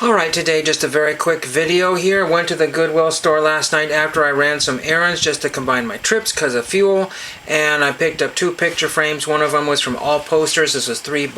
Alright, today just a very quick video here. Went to the Goodwill store last night after I ran some errands just to combine my trips because of fuel, and I picked up 2 picture frames. One of them was from All Posters. This was $3.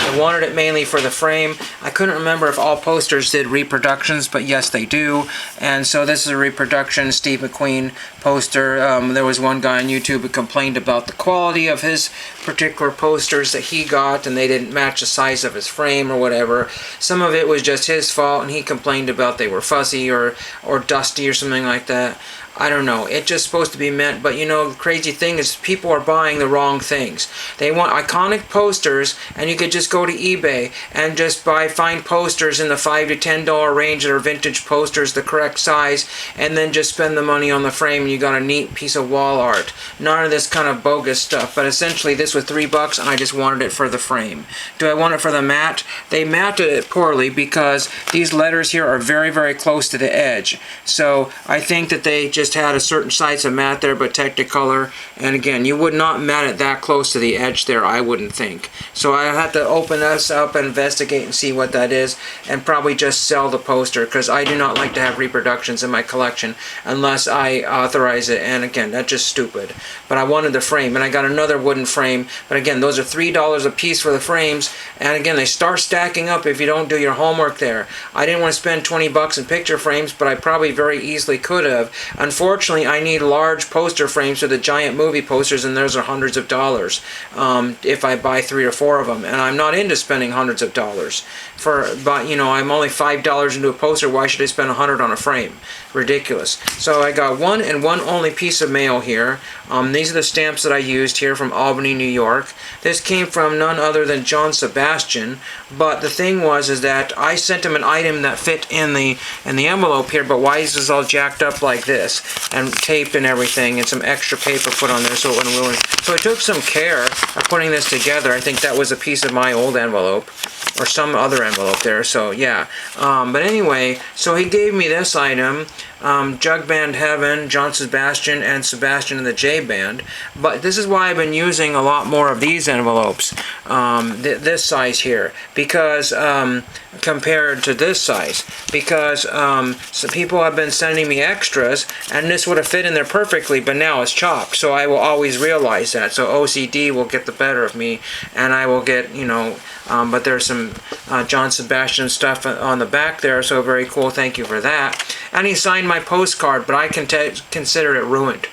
I wanted it mainly for the frame. I couldn't remember if All Posters did reproductions, but yes they do. And so this is a reproduction Steve McQueen poster. There was one guy on YouTube who complained about the quality of his particular posters that he got, and they didn't match the size of his frame or whatever. Some of it was just his fault, and he complained about they were fuzzy or dusty or something like that. I don't know. It's just supposed to be meant, but you know, the crazy thing is people are buying the wrong things. They want iconic posters, and you could just go to eBay and just find posters in the $5 to $10 range that are vintage posters, the correct size, and then just spend the money on the frame and you got a neat piece of wall art. None of this kind of bogus stuff, but essentially this was $3 and I just wanted it for the frame. Do I want it for the matte? They matted it poorly because these letters here are very, very close to the edge. So I think that they just had a certain size of matte there, but Technicolor, and again, you would not matte it that close to the edge there, I wouldn't think. So I have to open this up and investigate and see what that is, and probably just sell the poster, because I do not like to have reproductions in my collection unless I authorize it, and again, that's just stupid. But I wanted the frame, and I got another wooden frame, but again, those are $3 a piece for the frames, and again, they start stacking up if you don't do your homework there. I didn't want to spend $20 in picture frames, but I probably very easily could have. Unfortunately, I need large poster frames for the giant movie posters, and those are hundreds of dollars if I buy 3 or 4 of them, and I'm not into spending hundreds of dollars. But you know, I'm only $5 into a poster. Why should I spend $100 on a frame? Ridiculous. So I got one and one only piece of mail here. These are the stamps that I used here from Albany, New York. This came from none other than John Sebastian. But the thing is that I sent him an item that fit in the envelope here. But why is this all jacked up like this and taped and everything, and some extra paper put on there so it wouldn't ruin? So I took some care of putting this together. I think that was a piece of my old envelope or some other envelope there. So yeah. But anyway, so he gave me this item. Jug Band Heaven, John Sebastian, and Sebastian and the J Band. But this is why I've been using a lot more of these envelopes, this size here, because compared to this size, because some people have been sending me extras, and this would have fit in there perfectly, but now it's chopped. So I will always realize that. So OCD will get the better of me, and I will get, you know, but there's some John Sebastian stuff on the back there, so very cool. Thank you for that. And he signed my postcard, but I consider it ruined.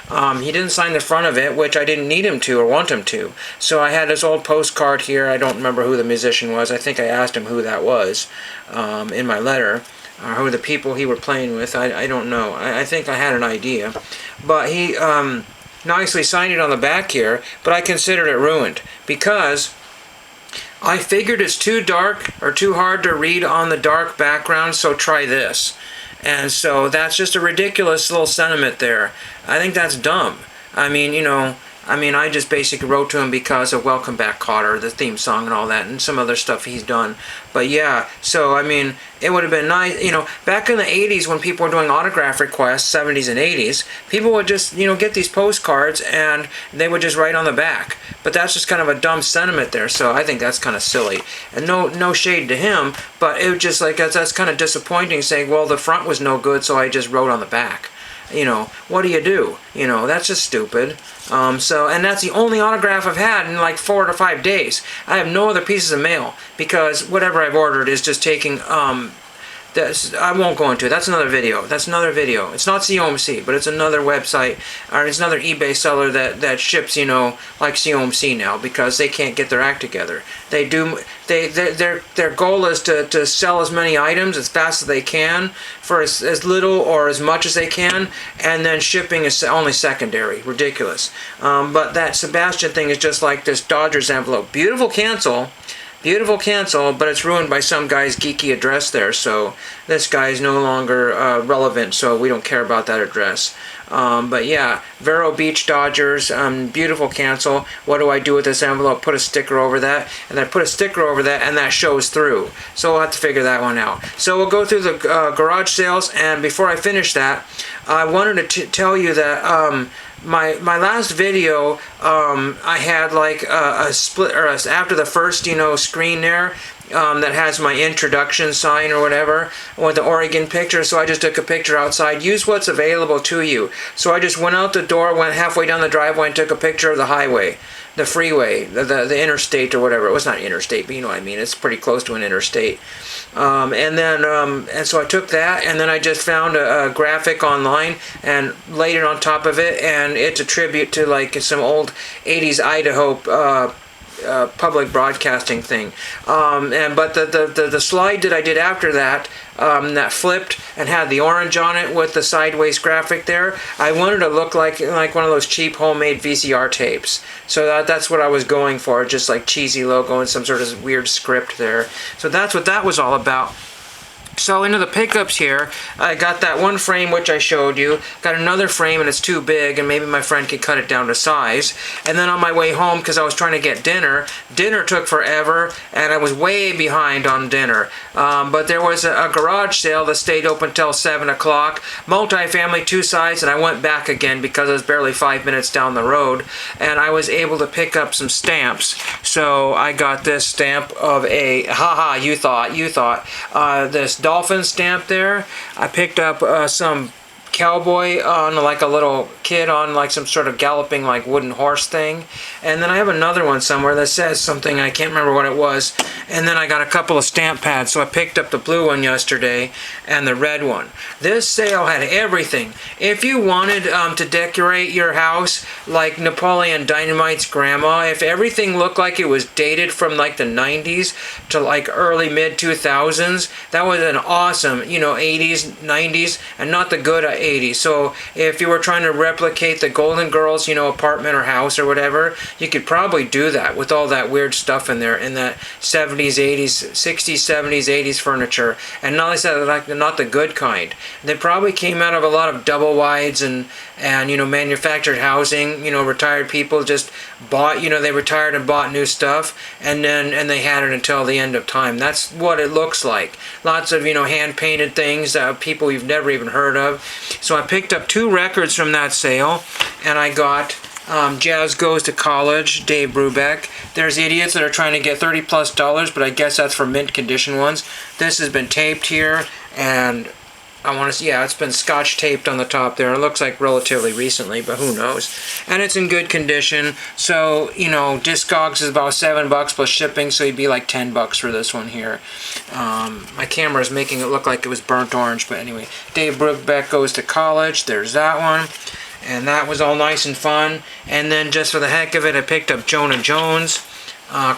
He didn't sign the front of it, which I didn't need him to or want him to. So I had this old postcard here. I don't remember who the musician was. I think I asked him who that was in my letter, or who the people he were playing with. I don't know. I think I had an idea. But he nicely signed it on the back here, but I considered it ruined because I figured it's too dark or too hard to read on the dark background, so try this. And so that's just a ridiculous little sentiment there. I think that's dumb. I mean, you know, I just basically wrote to him because of Welcome Back, Kotter, the theme song and all that, and some other stuff he's done. But yeah, so I mean, it would have been nice, you know, back in the 80s when people were doing autograph requests, 70s and 80s, people would just, you know, get these postcards and they would just write on the back. But that's just kind of a dumb sentiment there, so I think that's kind of silly. And no shade to him, but it was just like, that's kind of disappointing, saying, well, the front was no good, so I just wrote on the back. You know, what do you do? You know, that's just stupid. And that's the only autograph I've had in like 4 to 5 days. I have no other pieces of mail because whatever I've ordered is just taking, I won't go into it. That's another video. That's another video. It's not COMC, but it's another website, or it's another eBay seller that ships, you know, like COMC now, because they can't get their act together. Their goal is to sell as many items as fast as they can for as little or as much as they can, and then shipping is only secondary. Ridiculous. But that Sebastian thing is just like this Dodgers envelope. Beautiful cancel, but it's ruined by some guy's geeky address there, so this guy is no longer relevant, so we don't care about that address. But yeah, Vero Beach Dodgers, beautiful cancel. What do I do with this envelope? Put a sticker over that, and then put a sticker over that, and that shows through. So we'll have to figure that one out. So we'll go through the garage sales, and before I finish that, I wanted to tell you that my last video, I had like a split, or after the first, you know, screen there, that has my introduction sign or whatever with the Oregon picture. So I just took a picture outside. Use what's available to you. So I just went out the door, went halfway down the driveway and took a picture of the highway, the freeway, the interstate or whatever. It was not interstate, but you know what I mean. It's pretty close to an interstate. And so I took that, and then I just found a graphic online and laid it on top of it, and it's a tribute to like some old 80s Idaho public broadcasting thing. But the slide that I did after that, that flipped and had the orange on it with the sideways graphic there, I wanted to look like one of those cheap homemade VCR tapes. So that's what I was going for, just like cheesy logo and some sort of weird script there. So that's what that was all about. So into the pickups here, I got that one frame which I showed you, got another frame and it's too big and maybe my friend could cut it down to size. And then on my way home, because I was trying to get dinner took forever and I was way behind on dinner. But there was a garage sale that stayed open till 7 o'clock, multifamily 2 sides, and I went back again because it was barely 5 minutes down the road, and I was able to pick up some stamps. So I got this stamp of a, you thought, this dolphin stamp there. I picked up some cowboy on like a little kid on like some sort of galloping like wooden horse thing, and then I have another one somewhere that says something, I can't remember what it was, and then I got a couple of stamp pads. So I picked up the blue one yesterday and the red one. This sale had everything. If you wanted to decorate your house like Napoleon Dynamite's grandma, if everything looked like it was dated from like the 90s to like early mid 2000s, that was an awesome 80s 90s and not the good 80s. So if you were trying to replicate the Golden Girls apartment or house or whatever, you could probably do that with all that weird stuff in there, in that 70s 80s 60s 70s 80s furniture. And not not the good kind. They probably came out of a lot of double wides and manufactured housing. Retired people just bought, they retired and bought new stuff, and they had it until the end of time. That's what it looks like. Lots of hand painted things, people you've never even heard of. So I picked up 2 records from that sale, and I got Jazz Goes to College, Dave Brubeck. There's idiots that are trying to get $30+, but I guess that's for mint condition ones. This has been taped here, and I want to see, it's been scotch taped on the top there. It looks like relatively recently, but who knows. And it's in good condition. So, Discogs is about $7 plus shipping, so you'd be like $10 for this one here. My camera is making it look like it was burnt orange, but anyway. Dave Brubeck Goes to College. There's that one. And that was all nice and fun. And then just for the heck of it, I picked up Jonah Jones.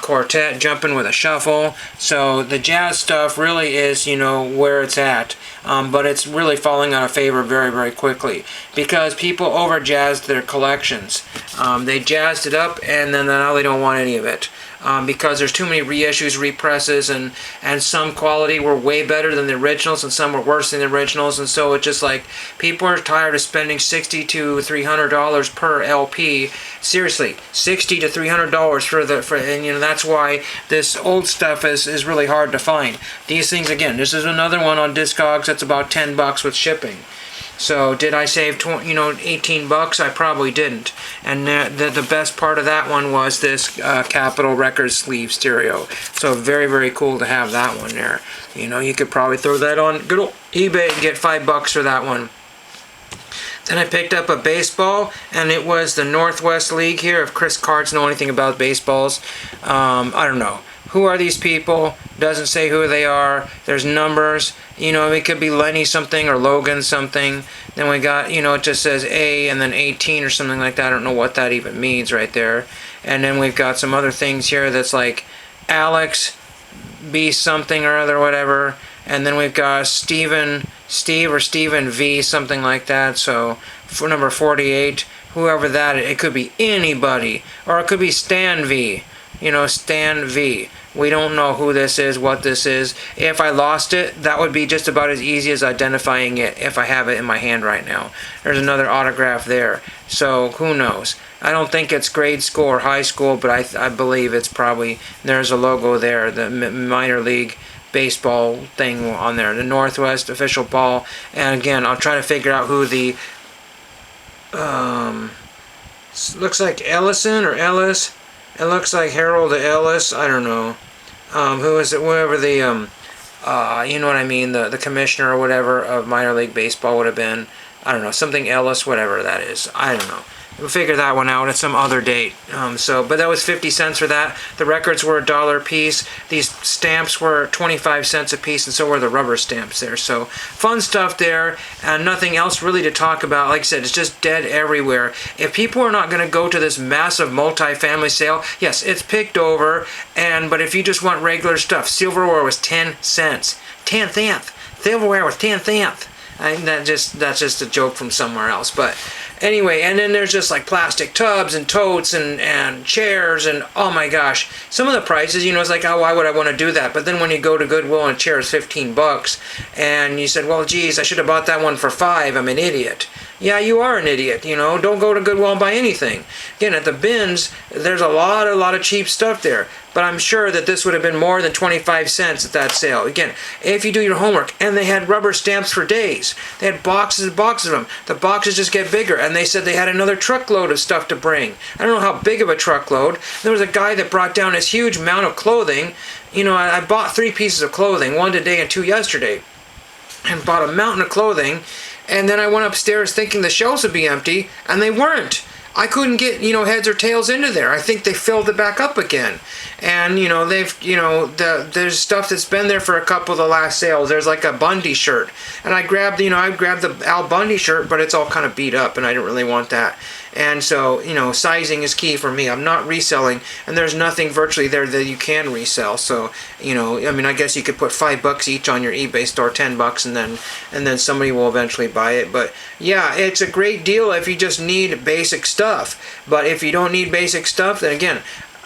Quartet, Jumping with a Shuffle. So the jazz stuff really is, where it's at. But it's really falling out of favor very, very quickly because people over-jazzed their collections. They jazzed it up and then now they don't want any of it. Because there's too many reissues, represses, and some quality were way better than the originals and some were worse than the originals, and so it's just like people are tired of spending $60 to $300 per LP. Seriously, $60 to $300 and that's why this old stuff is really hard to find. These things, again, this is another one on Discogs that's about $10 with shipping. So did I save $18? I probably didn't. And the best part of that one was this Capitol Records sleeve stereo. So very, very cool to have that one there. You could probably throw that on good old eBay and get $5 for that one. Then I picked up a baseball, and it was the Northwest League here. If Chris Cards know anything about baseballs, I don't know. Who are these people? Doesn't say who they are. There's numbers. It could be Lenny something or Logan something. Then we got, it just says A and then 18 or something like that. I don't know what that even means right there. And then we've got some other things here that's like Alex B something or other, whatever. And then we've got Steve or Stephen V, something like that. So for number 48, whoever that is, it could be anybody. Or it could be Stan V. Stan V. We don't know who this is, what this is. If I lost it, that would be just about as easy as identifying it if I have it in my hand right now. There's another autograph there. So who knows? I don't think it's grade school or high school, but I believe it's probably, there's a logo there, the minor league baseball thing on there, the Northwest official ball. And again, I'll try to figure out who the looks like Ellison or Ellis. It looks like Harold Ellis. I don't know. who is it, whoever the, you know what I mean, the commissioner or whatever of minor league baseball would have been. I don't know, something Ellis, whatever that is. I don't know. We'll figure that one out at some other date. But that was 50 cents for that. The records were $1 a piece. These stamps were 25 cents a piece, and so were the rubber stamps there. So fun stuff there, and nothing else really to talk about. Like I said, it's just dead everywhere. If people are not going to go to this massive multi-family sale, yes, it's picked over. But if you just want regular stuff, silverware was 10 cents. 10 cents. Silverware was 10 cents. That's just a joke from somewhere else. But anyway, and then there's just like plastic tubs and totes and chairs, and oh my gosh, some of the prices, it's like, oh, why would I want to do that? But then when you go to Goodwill and a chair is $15, and you said, well, geez, I should have bought that one for $5. I'm an idiot. Yeah, you are an idiot. Don't go to Goodwill and buy anything. Again, at the bins, there's a lot of cheap stuff there. But I'm sure that this would have been more than 25 cents at that sale. Again, if you do your homework, and they had rubber stamps for days. They had boxes and boxes of them. The boxes just get bigger, and they said they had another truckload of stuff to bring. I don't know how big of a truckload. There was a guy that brought down this huge amount of clothing. I bought 3 pieces of clothing, 1 today and 2 yesterday, and bought a mountain of clothing. And then I went upstairs thinking the shelves would be empty, and they weren't. I couldn't get, heads or tails into there. I think they filled it back up again. And, there's stuff that's been there for a couple of the last sales. There's like a Bundy shirt. And I grabbed the Al Bundy shirt, but it's all kind of beat up, and I didn't really want that. And so, sizing is key for me. I'm not reselling, and there's nothing virtually there that you can resell. So, I guess you could put $5 each on your eBay store, $10, and then somebody will eventually buy it. But yeah, it's a great deal if you just need basic stuff. But if you don't need basic stuff, then again,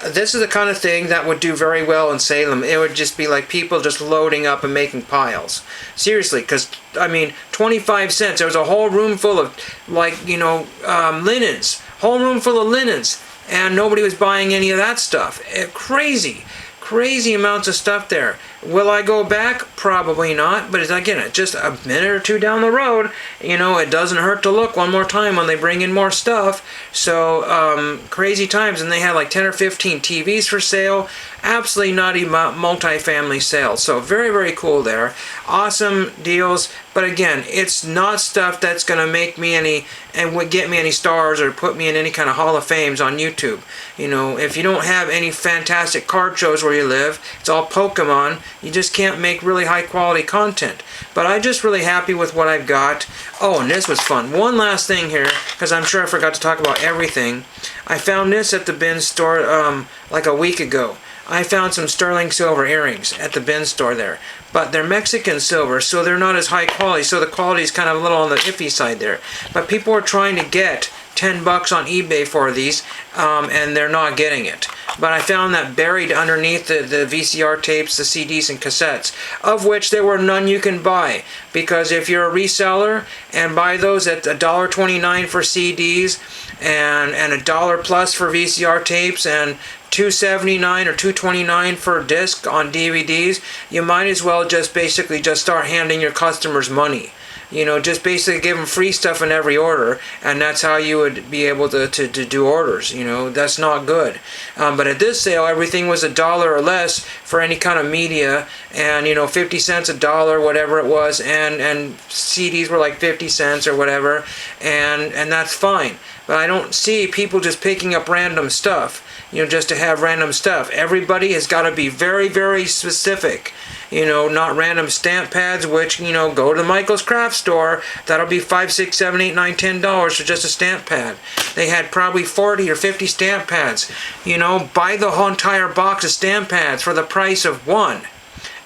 this is the kind of thing that would do very well in Salem. It would just be like people just loading up and making piles. Seriously, because, 25 cents. There was a whole room full of, linens. Whole room full of linens. And nobody was buying any of that stuff. Crazy amounts of stuff there. Will I go back? Probably not. But it's just a minute or two down the road. It doesn't hurt to look one more time when they bring in more stuff. So crazy times, and they had like 10 or 15 TVs for sale. Absolutely nutty multi-family sales. So very, very cool there. Awesome deals. But again, it's not stuff that's going to make me would get me any stars or put me in any kind of Hall of Fames on YouTube. If you don't have any fantastic card shows where you live, it's all Pokemon, you just can't make really high quality content. But I'm just really happy with what I've got. Oh, and this was fun. One last thing here, because I'm sure I forgot to talk about everything. I found this at the bin store like a week ago. I found some sterling silver earrings at the bin store there. But they're Mexican silver, so they're not as high quality, so the quality is kind of a little on the iffy side there. But people are trying to get $10 on eBay for these, and they're not getting it. But I found that buried underneath the VCR tapes, the CDs, and cassettes, of which there were none you can buy. Because if you're a reseller and buy those at $1.29 for CDs and $1 plus for VCR tapes and $2.79 or $2.29 for a disc on DVDs, you might as well just basically just start handing your customers money. Just basically give them free stuff in every order, and that's how you would be able to do orders. That's not good. But at this sale, everything was $1 or less for any kind of media, and 50 cents, $1, whatever it was, and CDs were like 50 cents or whatever, and that's fine. But I don't see people just picking up random stuff, just to have random stuff. Everybody has got to be very, very specific. Not random stamp pads, which, go to the Michael's Craft Store. That'll be $5, $6, $7, $8, $9, $10 for just a stamp pad. They had probably 40 or 50 stamp pads. Buy the whole entire box of stamp pads for the price of one.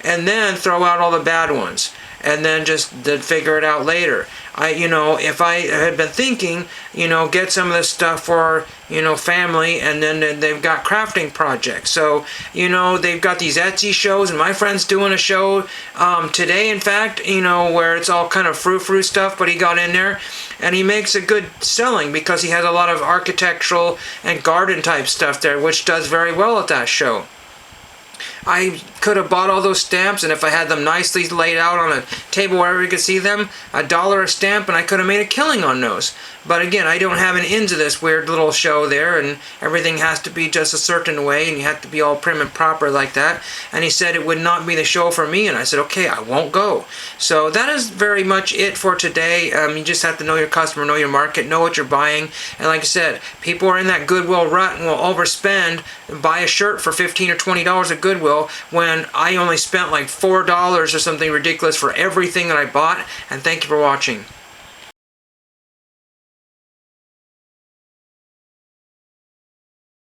And then throw out all the bad ones. And then just figure it out later. If I had been thinking, get some of this stuff for, family, and then they've got crafting projects. So, they've got these Etsy shows, and my friend's doing a show today, in fact, where it's all kind of frou-frou stuff, but he got in there, and he makes a good selling because he has a lot of architectural and garden type stuff there, which does very well at that show. I could have bought all those stamps, and if I had them nicely laid out on a table where everybody could see them, $1 a stamp, and I could have made a killing on those. But again, I don't have an into this weird little show there, and everything has to be just a certain way, and you have to be all prim and proper like that. And he said it would not be the show for me, and I said, okay, I won't go. So that is very much it for today. You just have to know your customer, know your market, know what you're buying. And like I said, people are in that Goodwill rut and will overspend and buy a shirt for $15 or $20 at Goodwill when I only spent like $4 or something ridiculous for everything that I bought. And thank you for watching.